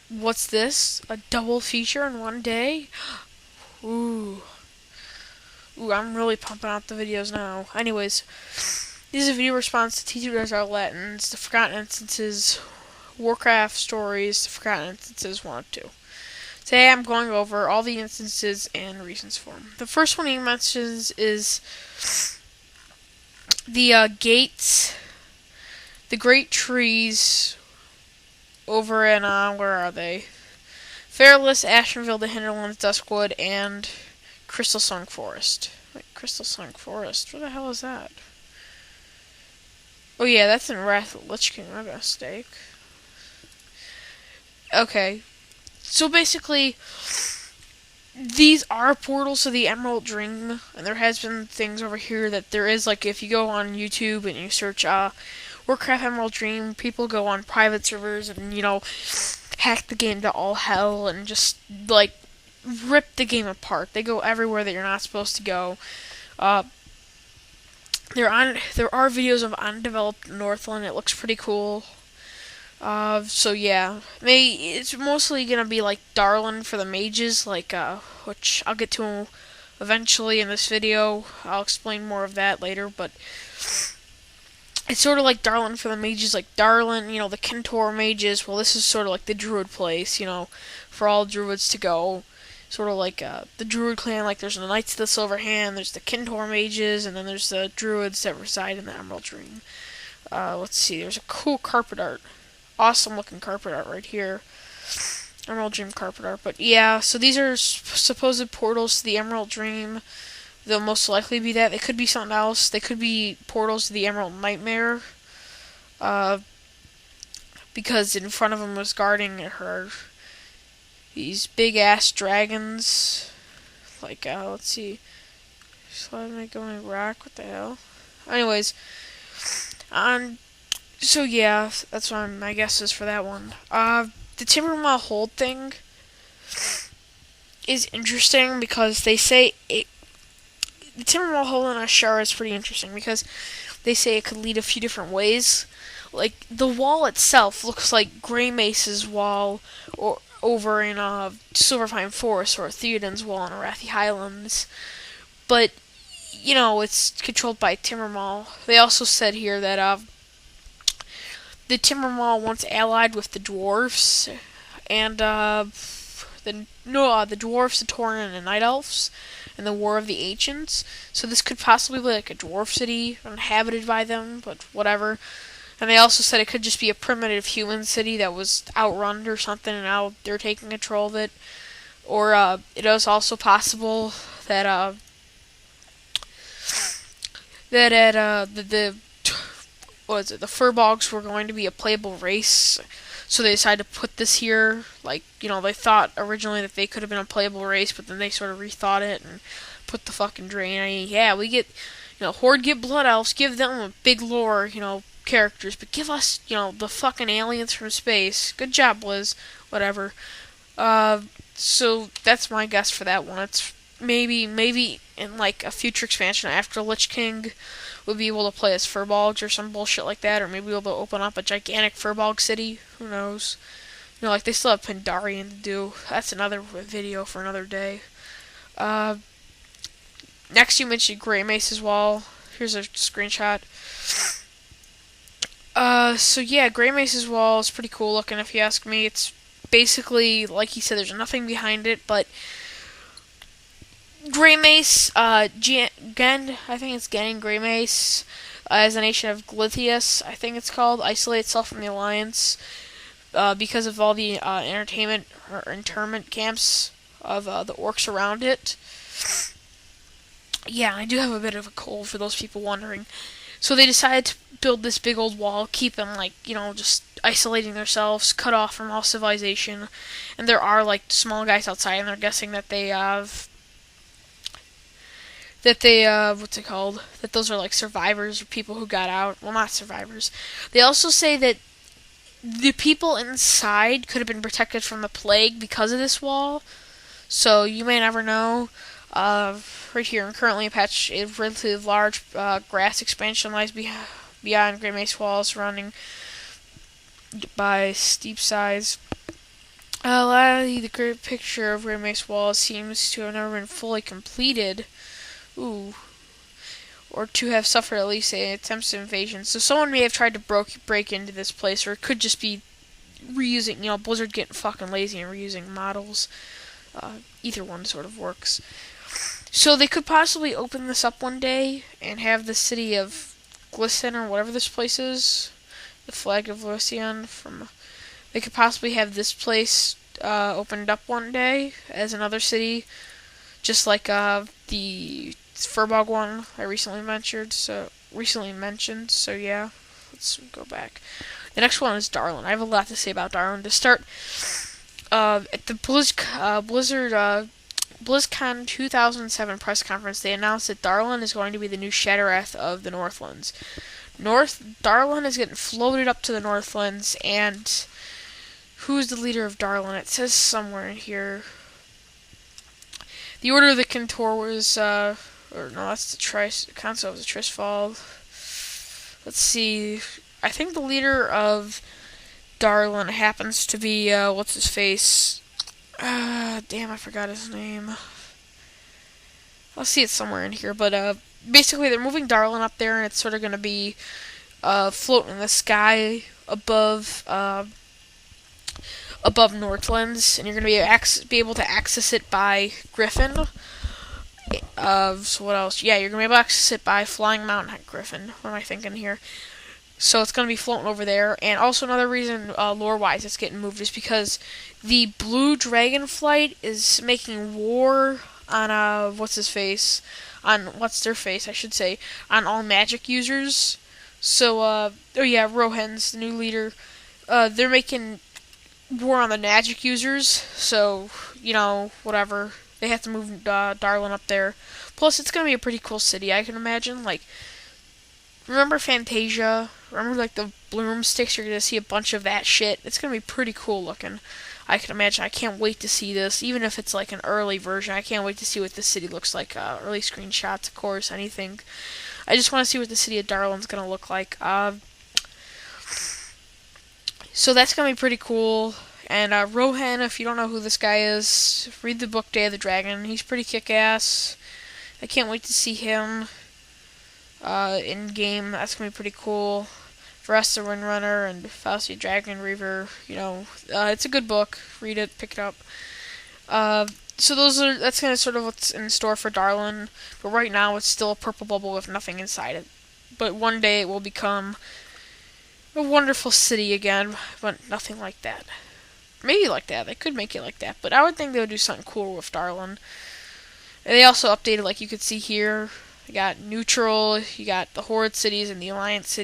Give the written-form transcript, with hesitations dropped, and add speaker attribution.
Speaker 1: What's this? A double feature in one day? Ooh. Ooh, I'm really pumping out the videos now. Anyways, this is a video response to T2 Does Our Latins, The Forgotten Instances, Warcraft Stories, The Forgotten Instances 1 of 2. Today I'm going over all the instances and reasons for them. The first one he mentions is the gates, the great trees over in, where are they? Fairless, Ashenville, the Hinterlands, Duskwood, and Crystal Sunk Forest. Wait, Crystal Sunk Forest? Where the hell is that? Oh yeah, that's in Wrath of the Lich King, my mistake. Okay. So basically, these are portals to the Emerald Dream, and there has been things over here that there is, like, if you go on YouTube and you search, Warcraft Emerald Dream, people go on private servers and, hack the game to all hell and just, like, rip the game apart. They go everywhere that you're not supposed to go. There are videos of undeveloped Northland. It looks pretty cool. So yeah, it's mostly gonna be like Darlin for the mages, like which I'll get to eventually in this video. I'll explain more of that later, but it's sort of like Darlin for the mages, like Darlin, the Kintor mages. Well, this is sort of like the Druid place, for all Druids to go. Sort of like the Druid clan, like there's the Knights of the Silver Hand, there's the Kintor mages, and then there's the Druids that reside in the Emerald Dream. Let's see, there's a cool carpet art. Awesome looking carpet art right here. Emerald Dream carpet art. But yeah, so these are supposed portals to the Emerald Dream. They'll most likely be that. They could be something else. They could be portals to the Emerald Nightmare. Because in front of them was guarding her these big ass dragons. Like, let's see. Slide me going rock. What the hell? Anyways, so yeah, that's what my guess is for that one. The Timbermaw hold thing is interesting because they say the Timbermaw hold in Ashara is pretty interesting because they say it could lead a few different ways. Like, the wall itself looks like Grey Mace's wall or over in Silverpine Forest or Theoden's wall in Arathi Highlands. But, it's controlled by Timbermaw. They also said here that the Timbermaw once allied with the dwarves, and the dwarves, the Tauren, and the Night Elves, in the War of the Ancients. So this could possibly be like a dwarf city inhabited by them, but whatever. And they also said it could just be a primitive human city that was outrun or something, and now they're taking control of it. Or it is also possible that the Furbolgs were going to be a playable race, so they decided to put this here. Like, they thought originally that they could have been a playable race, but then they sort of rethought it and put the fucking drain. I mean, yeah, we get, Horde get Blood Elves, give them a big lore, characters, but give us, the fucking aliens from space. Good job, Blizz. Whatever. So that's my guess for that one. It's maybe in like a future expansion after Lich King, we'll be able to play as Furbolgs or some bullshit like that, or maybe we'll be able to open up a gigantic Furbolg city. Who knows? Like they still have Pandarian to do. That's another video for another day. Next you mentioned Grey Mace's wall. Here's a screenshot. So yeah, Grey Mace's wall is pretty cool looking if you ask me. It's basically, like he said, there's nothing behind it, but Grey Mace, I think it's Gen Grey Mace, as a nation of Glithias, I think it's called, isolate itself from the Alliance, because of all the entertainment or internment camps of the orcs around it. Yeah, I do have a bit of a cold for those people wondering. So they decided to build this big old wall, keep them, just isolating themselves, cut off from all civilization, and there are, small guys outside, and they're guessing that they have what's it called? That those are survivors or people who got out. Well, not survivors. They also say that the people inside could have been protected from the plague because of this wall. So you may never know. Right here, currently a patch, a relatively large grass expansion lies beyond Grey Mace Wall, surrounding by steep sides. Lastly, the great picture of Great Mace Wall seems to have never been fully completed. Ooh. Or to have suffered at least an attempted invasion. So someone may have tried to break into this place, or it could just be reusing, Blizzard getting fucking lazy and reusing models. Either one sort of works. So they could possibly open this up one day and have the city of Glisten or whatever this place is, the flag of Lucian from. They could possibly have this place opened up one day as another city, just like the Furbog one I recently mentioned. So yeah, let's go back. The next one is Darlin. I have a lot to say about Darlin. To start, at the Blizzard BlizzCon 2007 press conference, they announced that Darlin is going to be the new Shattrath of the Northlands. Darlin is getting floated up to the Northlands, and who's the leader of Darlin? It says somewhere in here. The Order of the Contour was, or no, that's the Council of the Tristfall. Let's see. I think the leader of Darlin happens to be, what's his face? Damn, I forgot his name. I'll see it somewhere in here, but, basically they're moving Darlin up there, and it's sort of gonna be, floating in the sky above Northlands, and you're gonna be able to access it by Griffin. So what else? Yeah, you're gonna be able to access it by Flying Mountain Griffin. What am I thinking here? So it's gonna be floating over there, and also another reason, lore-wise, it's getting moved is because the Blue Dragon Flight is making war on what's their face, I should say, on all magic users. So oh yeah, Rohan's the new leader. They're making war on the magic users, so, whatever. They have to move Darlin up there. Plus, it's gonna be a pretty cool city, I can imagine. Like, remember Fantasia? Remember, like, the broomsticks? You're gonna see a bunch of that shit. It's gonna be pretty cool looking. I can imagine. I can't wait to see this. Even if it's, like, an early version, I can't wait to see what the city looks like. Early screenshots, of course, anything. I just want to see what the city of Darlin's gonna look like. So that's gonna be pretty cool. And Rohan, if you don't know who this guy is, read the book Day of the Dragon. He's pretty kick-ass. I can't wait to see him in game. That's gonna be pretty cool. Varesta Windrunner and Faustia Dragon Reaver. It's a good book. Read it, pick it up. So that's kind of sort of what's in store for Darlin. But right now, it's still a purple bubble with nothing inside it. But one day it will become a wonderful city again, but nothing like that. Maybe like that. They could make it like that, but I would think they would do something cool with Darlin. And they also updated, like you could see here. You got neutral, you got the Horde cities and the Alliance cities.